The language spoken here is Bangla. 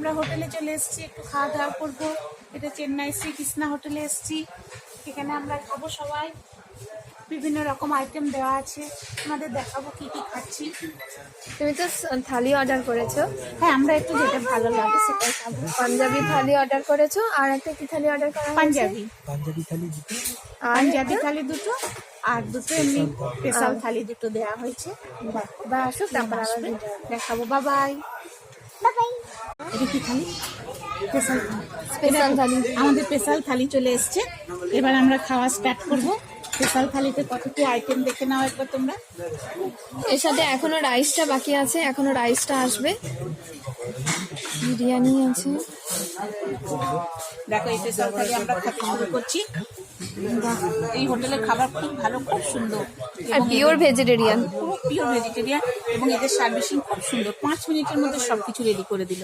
আমরা হোটেলে চলে এসেছি, একটু খাওয়া দাওয়া করবো। এটা চেন্নাই শ্রীকৃষ্ণা হোটেলে এসেছি। এখানে আমরা খাবো সবাই। বিভিন্ন রকম আইটেম দেওয়া আছে, আমাদের দেখাবো কি কি খাচ্ছি। তুমি তো থালি অর্ডার করেছো। হ্যাঁ, আমরা একটু যেটা ভালো লাগে সেটাই খাবো। পাঞ্জাবি থালি অর্ডার করেছো, আর একটা কি থালি অর্ডার করা হয়েছে? পাঞ্জাবি আর থালি দুটো, আর দুটো এমনি স্পেশাল থালি দুটো দেওয়া হয়েছে। বা আসুক তারপর আবার আসবে, দেখাবো। বাবাই বাবাই। এটা কি থালি? স্পেশাল স্পেশাল থালি। আমাদের স্পেশাল থালি চলে এসছে। এবার আমরা খাওয়া স্টার্ট করব। স্পেশাল থালিতে কত কি আইটেম দেখে নাও একবার তোমরা। এর সাথে এখনো রাইসটা বাকি আছে, এখনো রাইসটা আসবে। বিরিয়ানি আছে। দেখো, এই স্পেশাল থালি আমরা খেতে শুরু করছি। এই হোটেলের খাবার খুব ভালো, খুব সুন্দর, আর পিওর ভেজিটেরিয়ান। পিওর ভেজিটেরিয়ান, এবং এদের সার্ভিসিং খুব সুন্দর। 5 মিনিটের মধ্যে সবকিছু রেডি করে দিল।